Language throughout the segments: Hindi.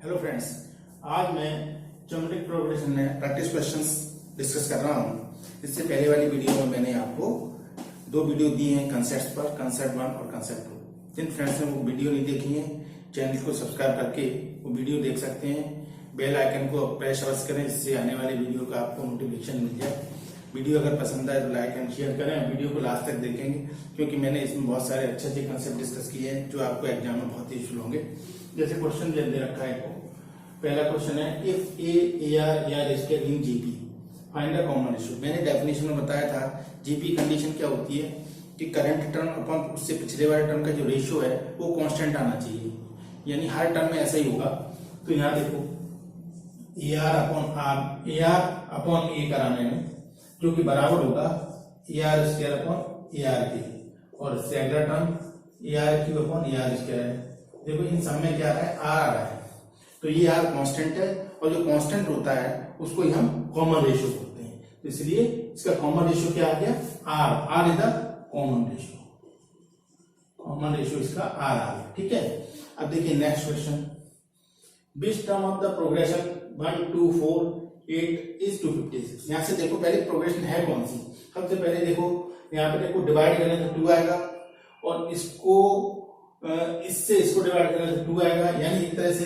हेलो फ्रेंड्स, आज मैं ज्योमेट्रिक प्रोग्रेशन में प्रैक्टिस क्वेश्चंस डिस्कस कर रहा हूँ। इससे पहले वाली वीडियो में मैंने आपको दो वीडियो दी हैं कंसेप्ट पर, कंसेप्ट 1 और कंसेप्ट 2। जिन फ्रेंड्स ने वो वीडियो नहीं देखी है, चैनल को सब्सक्राइब करके वो वीडियो देख सकते हैं। बेल आइकन को प्रेस अवश्य करें, जिससे आने वाले वीडियो का आपको नोटिफिकेशन मिल जाए। वीडियो अगर पसंद आए तो लाइक एंड शेयर करें। वीडियो को लास्ट तक देखेंगे, क्योंकि मैंने इसमें बहुत सारे अच्छे कंसेप्ट डिस्कस किए हैं जो आपको एग्जाम में बहुत ही यूजफुल होंगे। जैसे क्वेश्चन दे रखा है आपको। पहला क्वेश्चन है, if A R square in GP find the common ratio. मैंने डेफिनेशन में बताया था जीपी कंडीशन क्या होती है कि करंट टर्म अपन उससे पिछले वाले टर्म का जो रेशियो है वो कांस्टेंट आना चाहिए, यानी हर टर्म में ऐसा ही होगा। तो यहाँ देखो ए आर अपॉन ए कराने में, जो कि बराबर होगा A R square upon A R के, और इससे अगला term A R cube upon A R square है। देखो इन सब में क्या आ रहा है, आर आ रहा है, तो ये आर कांस्टेंट है, और जो कांस्टेंट होता है उसको ही हम कॉमन रेशियो बोलते हैं। तो इसलिए इसका कॉमन रेशियो क्या आ गया, R is the common ratio. Common ratio इसका आर आ गया, ठीक है। अब देखिए next question, which term of the progression 1 2 4 8 is 256। यहाँ से देखो पहले प्रोग्रेशन है कौन सी। सबसे पहले देखो यहाँ पे देखो डिवाइड करने से 2 आएगा, और इसको इससे इसको डिवाइड करने से 2 आएगा, यानी एक तरह से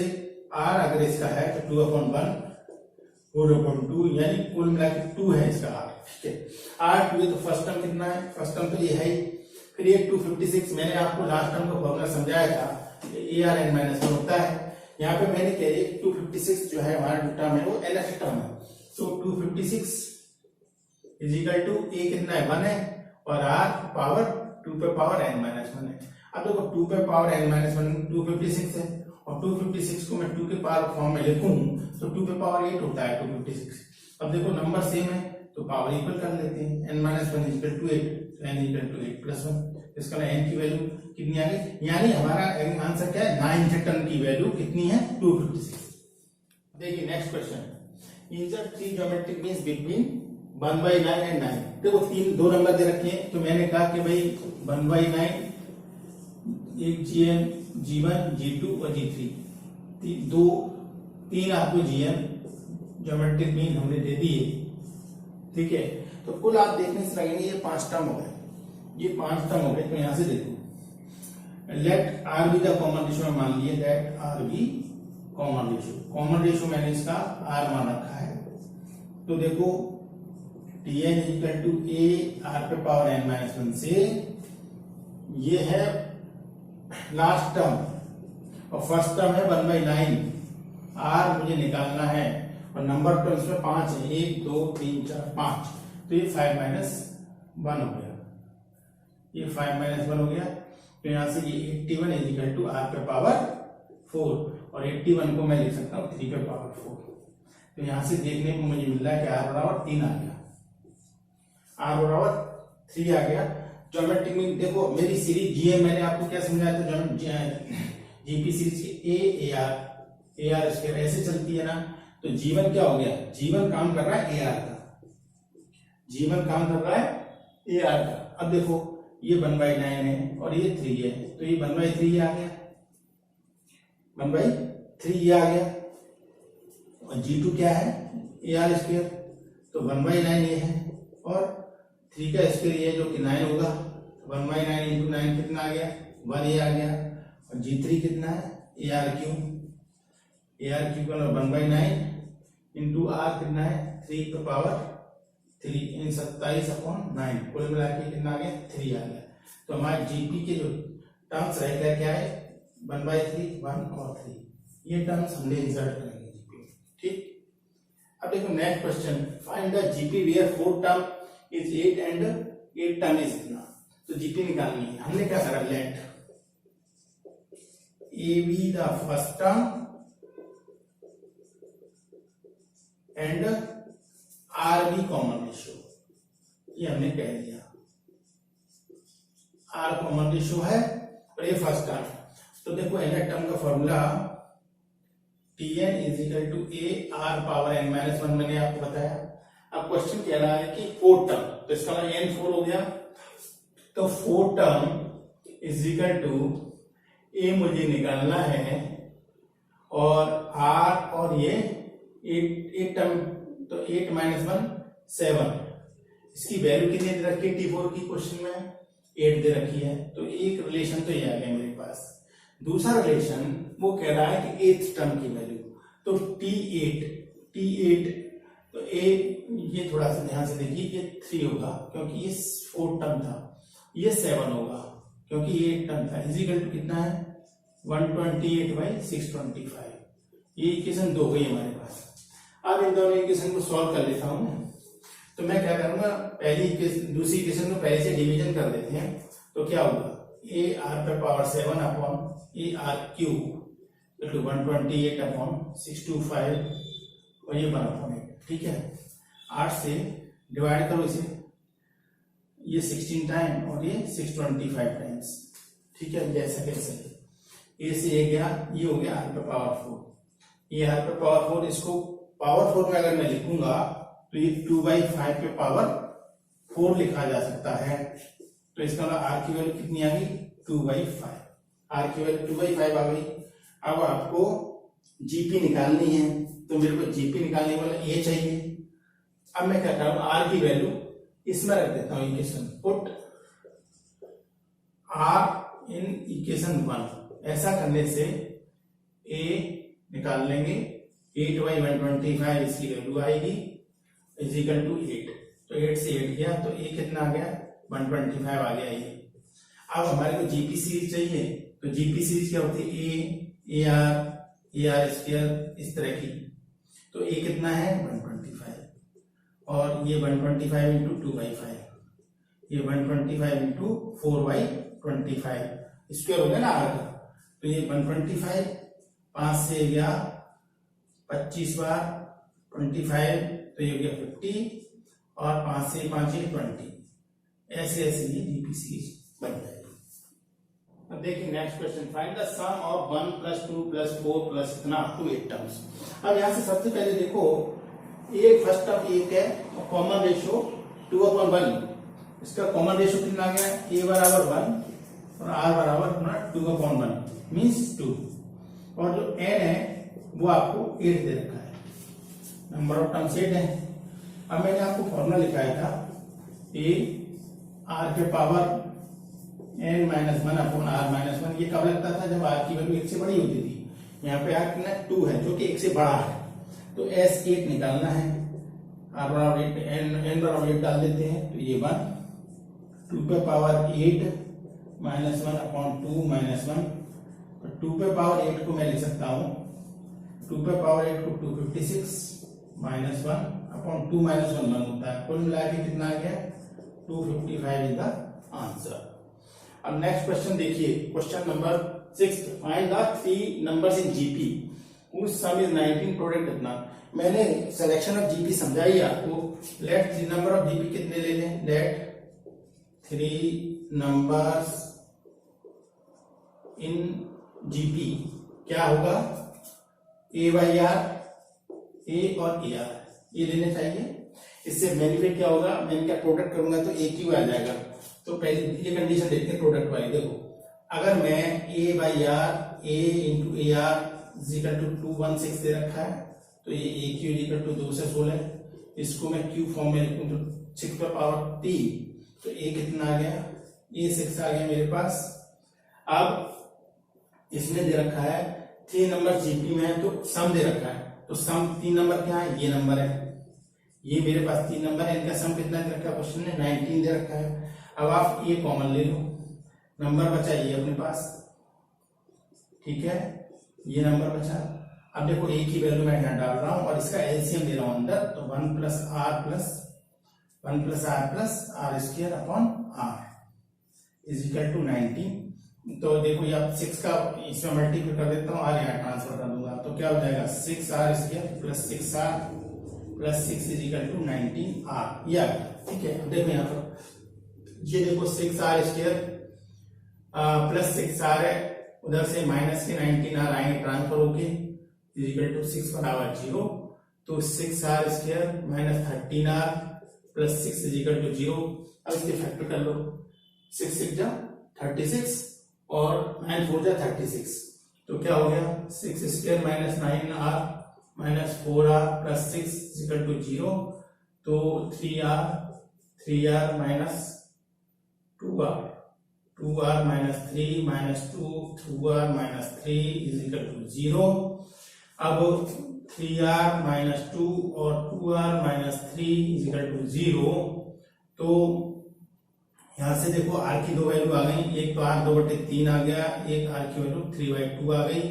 आर अगर इसका है तो 2/1 4/2, यानी कुल मिला के 2 है इसका आर, ठीक है। आर 2 है तो फर्स्ट टर्म कितना है, फर्स्ट टर्म तो ये है ही। फिर ये 256, मैंने आपको लास्ट टर्म का फॉर्मूला समझाया था, ए आर एन माइनस 1 होता है। यहाँ पे मैंने कह दिया 256 जो है हमारा टर्म है वो nth टर्म है। तो 256 इज इक्वल टू ए कितना है, 1 है, और आर पावर 2 पे पावर n माइनस 1 है। अब देखो 2 पे पावर n माइनस 1 256 है, और 256 को मैं 2 के पावर फॉर्म में लिखूं तो 2 पे पावर 8 होता है 256। अब देखो नंबर सेम है तो पावर इक्वल कर लेते हैं, n minus 1 equal to 8, n equal to 8 plus 1। इसका n की वैल्यू कितनी आ गई, यानी हमारा आंसर क्या है, 9th टर्म की वैल्यू कितनी है, 256। देखिए next question, insert 3 geometric means between 1/9 and 9। देखो दो नंबर दे रखे हैं, तो मैंने कहा कि भाई 1/9 एक GN G1 G2 और G3, तीन आपको GN ज्योमेट्रिक मीन हमने दे दिए, ठीक है। तो कुल आप देखने से लगेंगे ये 5 टर्म हो गए, ये 5 टर्म हो गए। तो यहां से देखो, let R be the common ratio में मान लिए that R be common ratio. Common ratio मैंने इसका आर मान रखा है। तो देखो Tn equal to A R पे पावर n माइनस 1 से, ये है लास्ट टर्म, और फर्स्ट टर्म है 1/9। आर मुझे निकालना है, और नंबर टर्म्स में 5 है, 1 2 3 4 5। तो ये 5-1 हो गया, ये 5-1 हो गया। तो यहां से ये 81 इज इक्वल टू आर पे पावर 4, और 81 को मैं लिख सकता हूँ 3 पे पावर 4। तो यहां से देखने को मुझे मिल रहा है कि आर बराबर 3 आ गया, आर बराबर 3 आ गया। ज्योमेट्रिक मीन देखो मेरी सीरीज जीएम, मैंने आपको क्या समझाया था, जीपी सीरीज की ए आर स्क्वायर ऐसे चलती है ना। तो जीवन क्या हो गया, जीवन काम कर रहा है ए आर का, जीवन काम कर रहा है ए आर का। अब देखो ये 1/9 है और ये 3 है, तो ये 1/3 आ गया, 1/3 आ गया। और G2 क्या है, ए आर स्क्वायर, तो 1/9 ये है, और 3 का स्क्वायर ये जो कि 9 होगा। 1/9 इंटू 9 कितना आ गया, 1 a आ गया। और G3 कितना है, A R cube 1/9 into R कितना है, 3 पे पावर 3 इन 27/9, कुल मिला के कितना आ गया, 3 आ गया। तो हमारे जीपी के जो टर्म्स रह क्या है, 1/3 1 और 3, ये टर्म्स हमने इंसर्ट करेंगे जीपी में, ठीक। अब देखो next question, find the GP where 4 term is 8 and 8 term is इतना। तो जीपी निकालनी है, हमने क्या करा, let A be the first term and R be common ratio, ये हमने कह दिया। आर कॉमन रेशियो है और ये फर्स्ट टर्म। तो देखो nth टर्म का formula Tn is equal to A R power n minus 1 मैंने आपको बताया। अब क्वेश्चन कह रहा है कि 4 टर्म, तो इसका n 4 हो गया, तो 4 टर्म इज इक्वल टू ए मुझे निकालना है, और r और ये 8 टर्म, तो 8 माइनस 1 7। इसकी वैल्यू कितनी दे रखी है T4 की क्वेश्चन में 8 दे रखी है। तो एक रिलेशन तो ये आ गया मेरे पास। दूसरा रिलेशन वो कह रहा है कि 8th टर्म की वैल्यू, तो T8 तो ये थोड़ा सा ध्यान से देखिए, ये 3 होगा क्योंकि ये 4 टर्म था, ये 7 होगा क्योंकि ये 8 टर्म था। इजिकल टू कितना है 128/625। ये इक्वेशन 2 गई हमारे पास। अब इन दोनों इक्वेशन को सॉल्व कर लेता हूं। तो मैं क्या करूंगा, पहली इक्वेशन दूसरी इक्वेशन को पहले से डिवीजन कर देते हैं। तो क्या होगा ar⁻7 अपॉन ar³ 128/625 और ये 1/8। ठीक है, 8 से डिवाइड करो इसे, ये 16 टाइम और ये 625 टाइम्स। ठीक है, जैसा कैसे ए से ये गया, ये हो गया r⁻4। ये r⁻4, इसको पावर 4 में अगर मैं लिखूंगा तो ये 2/5 पे पावर 4 लिखा जा सकता है। तो इसका मतलब r की वैल्यू कितनी आ गई 2/5। r की वैल्यू 2/5 आ गई। अब आपको जीपी निकालनी है, तो मेरे को जीपी निकालने वाला ए चाहिए। अब मैं क्या करूं, r की वैल्यू इसमें रख देता हूं, equation put r in equation 1। ऐसा करने से a निकाल लेंगे, 8/125 इसकी वैल्यू आएगी इजिकल टू 8। तो 8 से 8 गया तो a कितना आ गया 125 आ गया ये। अब हमारे को जीपी सीरीज चाहिए, तो जीपी सीरीज क्या होती है ar स्क्वायर इस तरह की। तो a कितना है 125 और ये 125 इंटू 2/5, ये 125 इंटू 4/25 स्क्वायर हो गया ना r का। तो ये 125 5 से गया 25 बार 25, तो ये हो गया 50 और 5 से 5 ये 20। ऐसे ऐसे ये जीपी सीरीज बन जाएगी। अब देखिए next question, find the sum of 1 + 2 + 4 + इतना अप टू 8 टर्म्स। अब यहां से सबसे पहले देखो, एक फर्स्ट टर्म 1 है और कॉमन रेशियो 2/1। इसका कॉमन रेशियो कितना आ गया a = 1 और r = 2/1 मींस 2। और जो n है वो आपको 8 दे रखा है, नंबर ऑफ टर्म्स 8 है। अब मैंने आपको फॉर्मूला लिखाया था a r⁻n - 1/r-1। ये कब लगता था, जब r की वैल्यू 1 से बड़ी होती थी। यहाँ पे r कितना 2 है जो कि 1 से बड़ा है, तो s8 निकालना है। r = 8, n = 8 डाल देते हैं, तो ये 1 2⁸ -1/2 -1। तो 2⁸ को मैं लिख सकता हूं 2⁸ को 256 -1/2 - 1 1 होता है। कुल मिला के कितना आ गया 255 इज द आंसर। अब नेक्स्ट क्वेश्चन देखिए, question number 6, find the 3 numbers in GP whose sum is 19 product इतना। मैंने सिलेक्शन ऑफ जीपी समझाई आपको। लेट 3 नंबर ऑफ जीपी कितने ले लें, लेट 3 नंबर्स इन जीपी क्या होगा a/r, a और ar ये लेने चाहिए। इससे बेनिफिट क्या होगा, मैं इनका प्रोडक्ट करूंगा तो a क्यू आ जाएगा। तो पहले ये कंडीशन देखते हैं प्रोडक्ट वाली। देखो, अगर मैं a/r a into ar equal to 216 दे रखा है, तो ये a क्यू इक्वल टू 2 से 16। इसको मैं क्यू फॉर्म में लिखूं तो 6⁻3, तो a कितना आ गया, a 6 आ गया मेरे पास। अब इसमें दे रखा है 3 नंबर जीपी में है, तो सम दे रखा है, तो सम 3 नंबर क्या है, ये नंबर है, ये मेरे पास 3 नंबर है, इनका सम कितना दे रखा है क्वेश्चन ने 19 दे रखा है। अब आप ये कॉमन ले लो, नंबर बचा ये अपने पास। ठीक है, ये नंबर बचा। अब देखो a की वैल्यू मैं यहां डाल रहा हूं और इसका एलसीएम ले रहा हूं अंदर, तो 1 + r + r = 19। तो देखो ये आप 6 का इसमें मल्टीप्लाई कर देता हूं और यहाँ ट्रांसफर कर दूंगा, तो क्या हो जाएगा 6r² + 6r + 6 = 19r। ये ठीक है। देखो यहाँ पर ये देखो 6r² + 6r है, उधर से माइनस के 19r आएंगे ट्रांसफर होके = 6 = 0। तो 6r² - 13r + 6 = 0। अब इसके फैक्टर कर लो, 6 × 6 = 36 और 9 × 4 = 36। तो तो क्या हो गया 6 square minus 9r minus 4r plus 6 equal to 0। तो 3r minus 2r minus 3 minus 2r minus 3 is equal to 0। अब 3r माइनस 2 और 2r minus 3 is equal to 0। तो यहां से देखो r की दो वैल्यू आ गई, एक तो r 2/3 आ गया, एक r की वैल्यू 3/2 आ गई।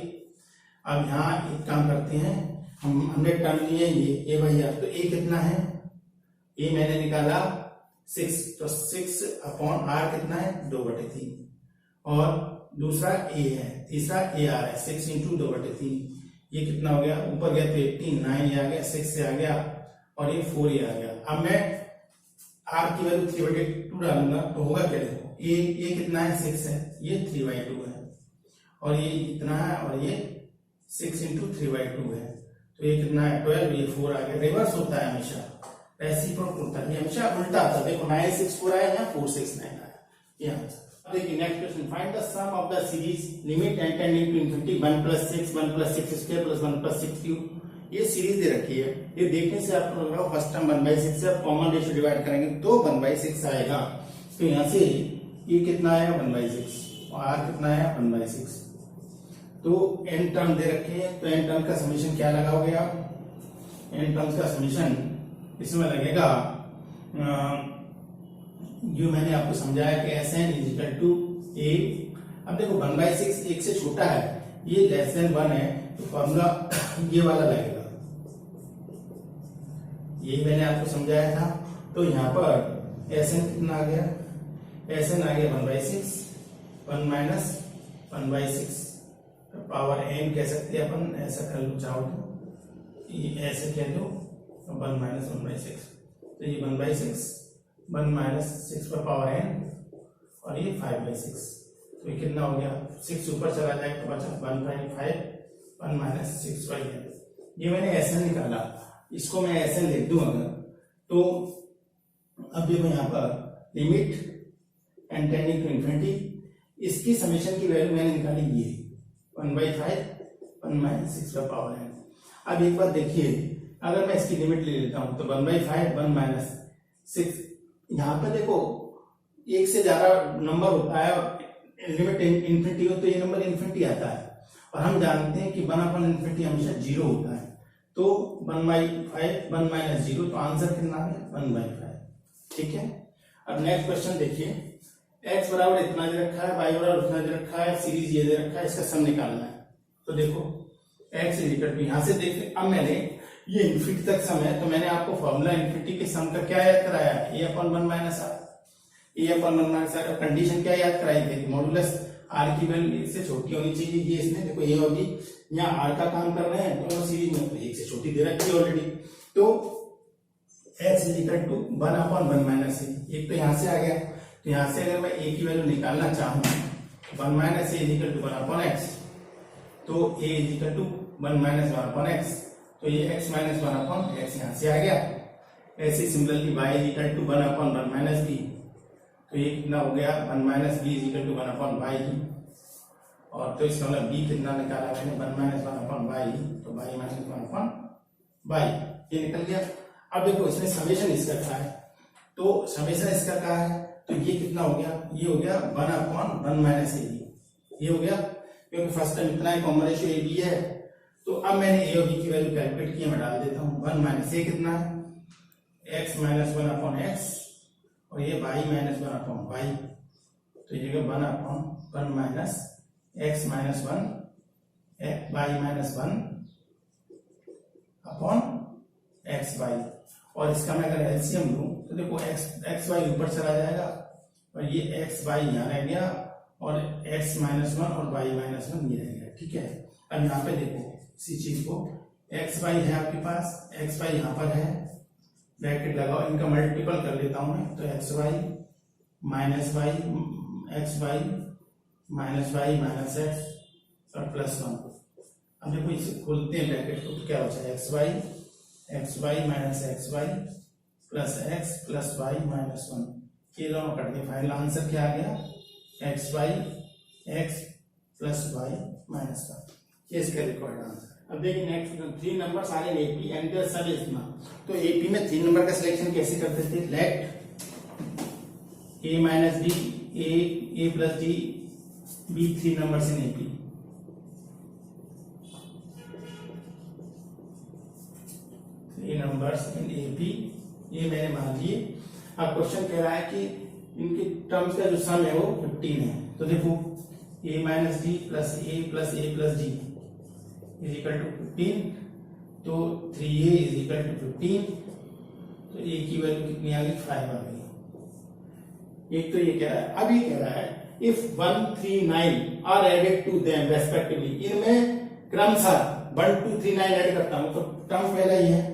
अब यहाँ एक काम करते हैं, हमने टर्म लिए ये a बाई r, तो a कितना है, a मैंने निकाला 6, तो 6 अपॉन r कितना है 2/3, और दूसरा a है, तीसरा ar है 6 इंटू 2/3, ये कितना हो गया, ऊपर गया तो 18, 9 आ गया, 6 से आ गया और ये 4 आ गया। अब मैं r की वैल्यू 3/2 डालूंगा तो होगा क्या, देखो ये कितना है 6 है, ये 3/2 है, और ये इतना है, और ये 6 इंटू 3/2 है, तो ये कितना है 12, ये 4 आ गया। रिवर्स होता है हमेशा, रेसिप्रोक होता है, हमेशा उल्टा आता है। देखो 9 6 4 आया, यहाँ 4 6 9 आया, ये आंसर। अब देखिए next question, find the sum of the series limit n tending to infinity 1 + 6 1 + 6 square plus 1 + 6 cube. ये सीरीज दे रखी है, ये देखने से आपको लग रहा है फर्स्ट टर्म 1/6 से आप कॉमन रेशियो डिवाइड करेंगे तो 1/6 आएगा। तो यहाँ से ये कितना आएगा 1/6 और r कितना आया 1/6। तो n टर्म दे रखे हैं, तो n टर्म का समीशन क्या लगाओगे आप, n टर्म्स का समीशन इसमें लगेगा जो मैंने आपको समझाया कि Sn = a। अब देखो 1/6 1 से छोटा है, ये लेस देन 1 है, तो फॉर्मूला ये वाला लगेगा, यही मैंने आपको समझाया था। तो यहाँ पर Sn कितना आ गया, Sn आ गया 1/6, 1 माइनस 1/6 पावर n कह सकते हैं अपन, ऐसा कर लो चाहो तो, ये ऐसे कह दो 1 माइनस 1/6, तो ये 1/6 1 माइनस 6 पर पावर n, और ये 5/6, तो ये कितना हो गया 6 ऊपर चला जाएगा तो बचा 1/5 1 माइनस 6/n। ये मैंने Sn निकाला, इसको मैं Sn लिख दूं अगर, तो अब देखो यहाँ पर limit n tending to infinity, इसकी समेशन की वैल्यू मैंने निकाली ये 1/5 1 माइनस 6 पर पावर n। अब एक बात देखिए, अगर मैं इसकी लिमिट ले लेता हूं तो 1/5 1 माइनस 6, यहाँ पे देखो एक से ज्यादा नंबर होता है, लिमिट इंफिनिटी हो तो ये नंबर इंफिनिटी आता है, और हम जानते हैं कि 1/∞ हमेशा 0 होता है। तो 1/5 1 माइनस 0, तो आंसर कितना है 1/5। ठीक है, अब नेक्स्ट क्वेश्चन देखिए, x बराबर इतना दे रखा है, y बराबर उतना दे रखा है, सीरीज ये दे रखा है, इसका सम निकालना है। तो देखो x = यहां से देखिए, अब मैंने ये इंफिनिटी तक सम है, तो मैंने आपको फॉर्मूला इंफिनिटी के सम का क्या याद कराया, a/1 minus r, a/1 minus r। Condition क्या याद कराई थी, मॉडुलस r की वैल्यू 1 से छोटी होनी चाहिए। ये इसमें देखो ये होगी, यहाँ r का काम कर रहे हैं दोनों सीरीज में, तो 1 से छोटी दे रखी है ऑलरेडी। तो x = 1/1 माइनस a, एक तो यहाँ से आ गया, तो यहाँ से अगर मैं a की वैल्यू निकालना चाहूँ 1 माइनस a = 1/x, तो a = 1 माइनस 1/x, तो ये x माइनस 1/x यहाँ से आ गया। ऐसे सिमिलरली y = 1/1 माइनस b, तो ये कितना हो गया 1 माइनस b = 1/y, और तो इसका मतलब b कितना निकाला मैंने 1 माइनस 1/y, तो y माइनस 1/y, ये निकल गया। अब देखो इसमें समेशन इसका क्या है, तो समेशन इसका क्या है, तो ये कितना हो गया, ये हो गया 1/1 माइनस a, ये हो गया, क्योंकि फर्स्ट टाइम इतना है कॉमन रेशियो a b है। तो अब मैंने a और b की वैल्यू कैलकुलेट की, मैं डाल देता हूँ। 1 माइनस a कितना है x माइनस 1/x, और ये y माइनस 1/y, तो ये 1/1 minus x minus 1 y minus 1/xy, और इसका मैं अगर एलसीएम लूं तो देखो xy ऊपर चला जाएगा, और ये xy यहाँ रह गया, और x माइनस 1 और y माइनस 1 ये रह गया। ठीक है, अब यहाँ पे देखो इसी चीज को, xy है आपके पास, xy यहाँ पर है, ब्रैकेट लगाओ, इनका मल्टीपल कर लेता हूं मैं, तो xy minus y xy minus y minus x और प्लस 1। अब देखो इसे खोलते हैं ब्रैकेट को, तो क्या बचा xy minus xy plus x plus y minus 1, ये दोनों कट गए, फाइनल आंसर क्या आ गया xy x plus y minus का, ये इसका रिक्वायर्ड आंसर। अब देखिए next, 3 numbers are in AP and their sum is ना। तो एपी में 3 नंबर का सिलेक्शन कैसे करते थे? Let A minus D A plus D B 3 numbers in AP. Numbers in AP, ये मैंने मान लिए। अब क्वेश्चन कह रहा है कि इनके टर्म्स का जो सम है वो 15 है। तो देखो a minus D plus A plus D is equal to 15, तो 3a इज इक्वल टू 15, तो a की वैल्यू कितनी आ गई? 5 आ गई। एक तो ये कह रहा है। अब ये कह रहा है if 1, 3, 9 are added to them respectively, इनमें क्रमशः 1, 2, 3, 9 ऐड करता हूं, तो टर्म पहला ये है।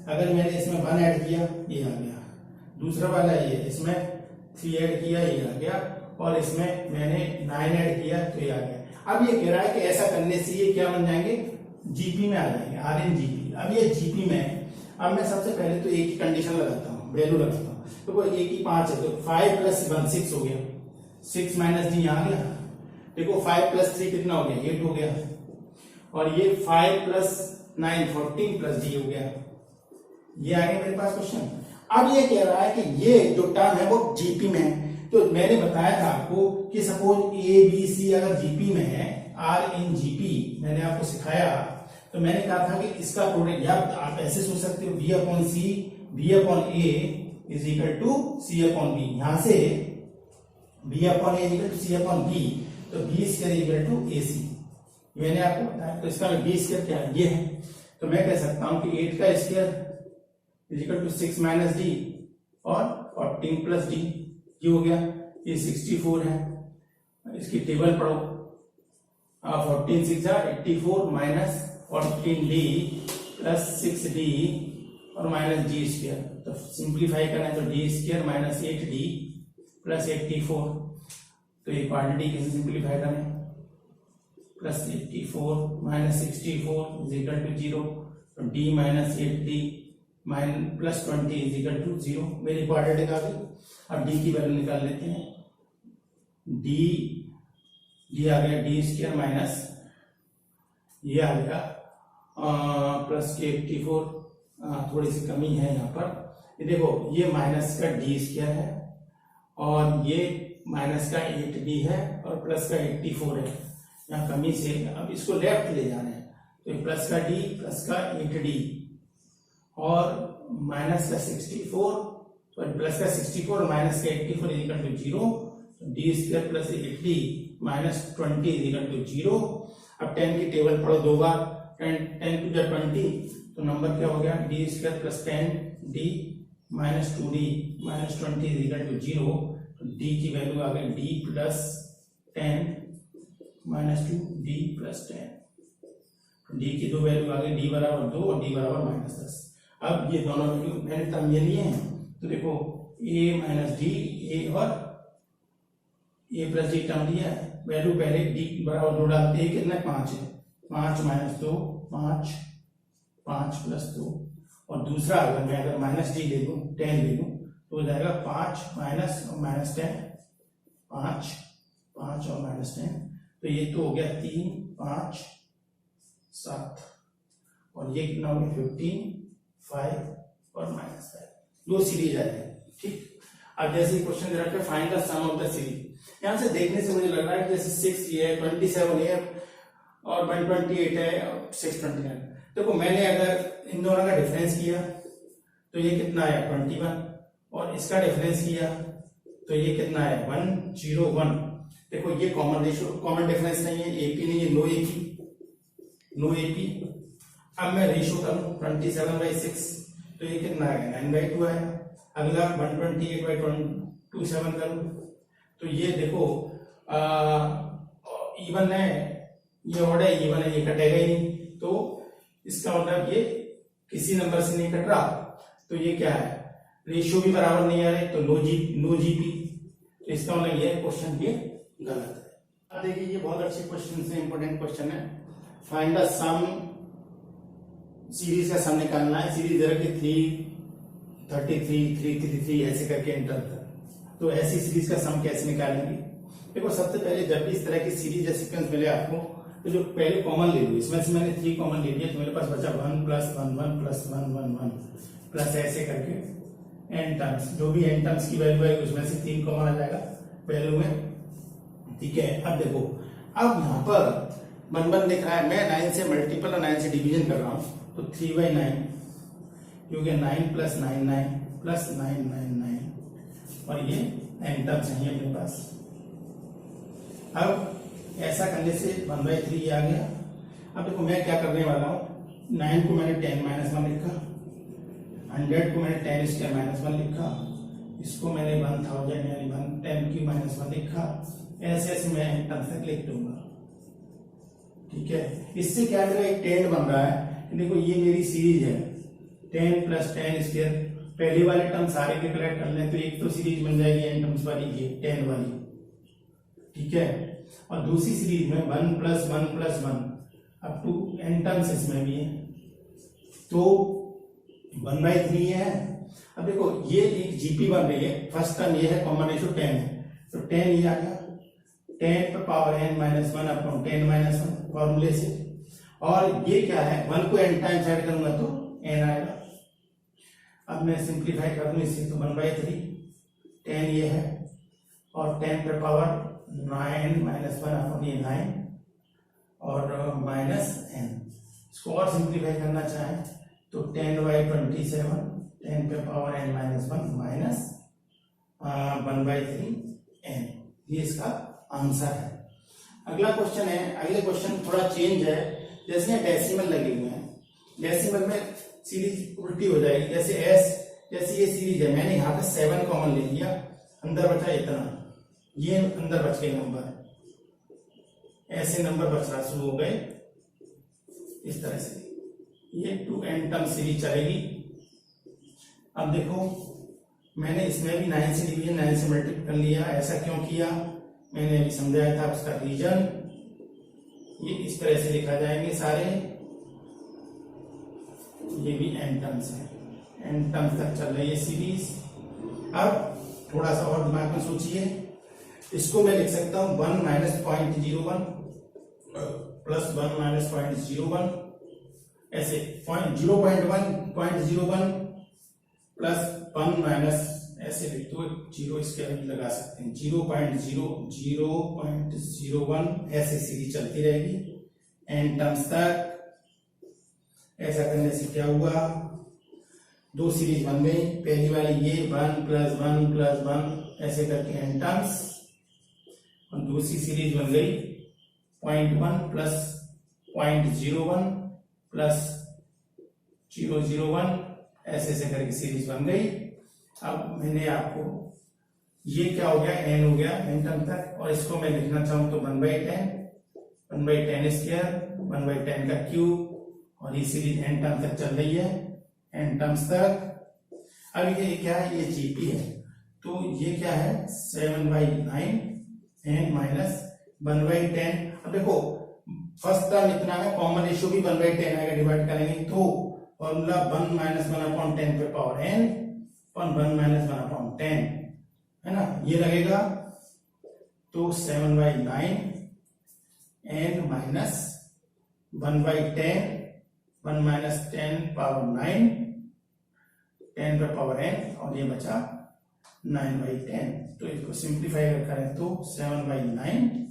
अगर मैंने इसमें 1 ऐड किया ये आ गया, दूसरा वाला ये, इसमें 3 ऐड किया ये आ गया, और इसमें मैंने 9 ऐड किया तो ये आ गया। अब ये कह रहा है कि ऐसा करने से ये क्या बन जाएंगे? जीपी में आ जाएंगे, आर इन जीपी। अब ये जीपी में, अब मैं सबसे पहले तो एक ही कंडीशन लगाता हूँ, वैल्यू लगाता हूँ। तो वो एक ही 5 है, तो 5 प्लस 1 6 हो गया, 6 माइनस डी यहाँ आ गया। देखो 5 प्लस 3 कितना हो गया? 8 हो गया, और ये 5 प्लस 9 14 प्लस डी हो गया। ये आ गया मेरे पास क्वेश्चन। अब ये कह रहा है कि ये जो टर्म है वो जीपी में है। तो मैंने बताया था आपको कि सपोज ए बी सी अगर जीपी में है, आर इन जीपी, मैंने आपको सिखाया, तो मैंने कहा था कि इसका प्रोडक्ट, या आप ऐसे सोच सकते हो B upon C B upon A is equal to C upon B. यहां से B upon A equal to C upon B, तो B square equal to A C, मैंने आपको बताया। तो इसका बी स्क्वायर क्या है? ये है। तो मैं कह सकता हूं कि 8 का square is equal to 6 minus d और 14 प्लस डी, ये हो गया। ये 64 है, इसकी टेबल पढ़ो। 14 6 84 माइनस 14 डी प्लस 6 डी और माइनस डी स्क्वायर। तो सिंप्लीफाई करना है तो d square minus 8 d plus 84, तो ये क्वांटिटी कैसे सिंप्लीफाई करें? Plus 84 minus 64 is equal to 0, तो d minus 8 d minus plus 20 is equal to 0। मेरी क्वाड्रेटिक आ गई। अब डी की वैल्यू निकाल लेते हैं। डी आ गया डी स्क्वायर माइनस, ये आ गया प्लस के 84, थोड़ी सी कमी है यहाँ पर। ये देखो ये माइनस का डी स्क्वायर है और ये माइनस का 8d है और प्लस का 84 है, यहाँ कमी से अब इसको लेफ्ट ले जाना है। तो प्लस का d प्लस का 8d और माइनस का 64, सॉरी प्लस का 64 और माइनस का 84 is equal to 0, d square plus 8d minus 20 is equal to 0। अब 10 की टेबल पढ़ो दो बार, 10 टू 20, तो नंबर क्या हो गया? D square plus 10d minus 2d minus 20 is equal to 0। D की वैल्यू आ गई d plus 10 minus 2 d plus 10। D की दो वैल्यू आ गई, डी बराबर 2 और डी बराबर माइनस 10। अब ये दोनों वैल्यू मैंने टर्म ये लिए हैं, तो देखो ए माइनस डी, ए और ए प्लस डी टर्म लिया है। वैल्यू पहले डी बराबर 2 डालते हैं, कितना 5 है, 5 माइनस 2 5, 5 प्लस 2, और दूसरा अगर मैं अगर माइनस डी ले लूँ 10 ले लूँ तो हो जाएगा 5 माइनस और माइनस 10, 5 5 और माइनस 10, तो ये तो हो गया 3 5 7, और ये कितना हो गया 15 5 और माइनस 5, दो सीरीज आ जाएगी। ठीक, अब जैसे क्वेश्चन दे रखा है find the sum of the series, यहां से देखने से मुझे लग रहा है कि जैसे 6 ये 27 है और 128 है और 629। देखो मैंने अगर इन दोनों का डिफरेंस किया तो ये कितना आया 21, और इसका डिफरेंस किया तो ये कितना है 101। देखो ये कॉमन रेशियो, कॉमन डिफरेंस नहीं है, एपी नहीं है, नो एपी। अब मैं रेशियो करूं 27/6, तो ये कितना आएगा 9/2 आएगा। अगला 128/27 करूं तो ये देखो इवन है, ये ऑड है, इवन है, ये कटेगा ही नहीं, तो इसका मतलब ये किसी नंबर से नहीं कट रहा, तो ये क्या है रेशियो भी बराबर नहीं आ रहे, तो नो जीपी, तो इसका मतलब ये क्वेश्चन ये गलत है। अब देखिए ये बहुत अच्छे क्वेश्चन है, इंपॉर्टेंट क्वेश्चन है। फाइंड द सम, सीरीज का सम निकालना है। सीरीज दे रखी 333 333 ऐसे करके एंटर कर, तो ऐसी सीरीज का सम कैसे निकालेंगे? देखो सबसे पहले जब भी इस तरह की सीरीज या सीक्वेंस मिले आपको तो जो पहले कॉमन ले लो, इसमें से मैंने 3 कॉमन ले लिया तो मेरे पास बचा 1 + 1 1 + 1 1 1 प्लस ऐसे करके n टर्म्स, जो भी n टर्म्स की वैल्यू आएगी उसमें से 3 कॉमन आ जाएगा वैल्यू में। ठीक है, अब देखो, अब यहाँ पर 1 1 दिख रहा है, मैं 9 से मल्टीपल और 9 से डिवीजन कर रहा हूँ तो 3/9 क्योंकि 9 + 9 9 + 9 9 9 और ये n टर्म्स हैं अपने पास। अब ऐसा करने से 1/3 आ गया। अब देखो मैं क्या करने वाला हूँ, 9 को मैंने 10 - 1 लिखा, 100 को मैंने 10² - 1 लिखा, इसको मैंने 1000 यानी 10³ - 1 लिखा। ऐसे ऐसे मैं टर्म तक लिख दूंगा। ठीक है, इससे क्या मेरा एक टेंड बन रहा है। देखो ये मेरी सीरीज है 10 + 10²। पहले वाले टर्म सारे के कलेक्ट कर लें तो एक तो सीरीज बन जाएगी n टर्म्स वाली, ये 10 वाली। ठीक है, और दूसरी सीरीज में 1 + 1 + 1 अप टू n टर्म्स इसमें भी है तो 1/3 है। अब देखो ये एक जीपी बन रही है, फर्स्ट टर्म ये है, कॉमन रेशियो 10 है तो 10 ये आ गया 10 पर पावर n - 1 अपॉन 10 - 1 फॉर्मूले से। और ये क्या है, 1 को n टाइम्स ऐड करूंगा तो n आएगा। अब मैं सिंप्लीफाई कर दूं इसे तो 1/3 10 ये है और 10 पर पावर 9 - 1 अपॉन ये 9 और -n। इसको और सिंप्लीफाई करना चाहें तो 10/27 10 पे पावर n - 1 माइनस 1/3n। ये इसका आंसर है। अगला क्वेश्चन है, अगले क्वेश्चन थोड़ा चेंज है, जैसे डेसिमल लगे हुए हैं, डेसिमल में सीरीज उल्टी हो जाएगी। जैसे s, जैसे ये सीरीज है, मैंने यहाँ पे 7 कॉमन ले लिया, अंदर बचा इतना, ये अंदर बच गए नंबर, ऐसे नंबर बचना शुरू हो गए इस तरह से। ये 2n टर्म सीरीज चलेगी। अब देखो मैंने इसमें भी 9 से डिवीजन 9 से मल्टीप्लाई कर लिया। ऐसा क्यों किया मैंने अभी समझाया था, उसका रीजन। ये इस तरह से लिखा जाएंगे सारे, ये भी n टर्म्स है, n टर्म्स तक चल रही है सीरीज। अब थोड़ा सा और दिमाग में सोचिए, इसको मैं लिख सकता हूं 1 - 0.01 प्लस 1 - 0.01, ऐसे 0.1 0.01 प्लस 1 माइनस, ऐसे लिख दो, 0 इसके अभी लगा सकते हैं, 0.01 ऐसे सीरीज चलती रहेगी n टर्म्स तक। ऐसा करने से क्या हुआ, 2 सीरीज बन गई। पहली वाली ये 1 + 1 + 1 ऐसे करके n टर्म्स, और दूसरी सीरीज बन गई 0.1 प्लस 0.01 प्लस 0.01 ऐसे ऐसे करके सीरीज बन गई। अब मैंने आपको, ये क्या हो गया, n हो गया n टर्म तक, और इसको मैं लिखना चाहूं तो 1/10² 1/10 का क्यूब, और ये सीरीज n टर्म तक चल रही है, n टर्म्स तक। अब ये क्या है, ये जीपी है, तो ये क्या है 7/9 n माइनस 1/10। अब देखो फर्स्ट टर्म इतना है, कॉमन रेशियो भी 1/10 आएगा, डिवाइड करेंगे तो फॉर्मूला 1 - 1/10 पे पावर n और 1 - 1/10 है ना, ये लगेगा। तो 7/9 n माइनस 1/10 1 - 10 पावर 9 10 पे पावर n, और ये बचा 9/10। तो इसको सिंप्लीफाई करें तो 7/9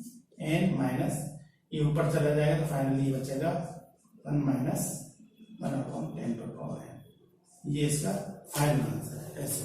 n माइनस, ये ऊपर चला जाएगा तो फाइनली बचेगा 1 - 1/10 पे पावर n। ये इसका फाइनल आंसर है। ऐसे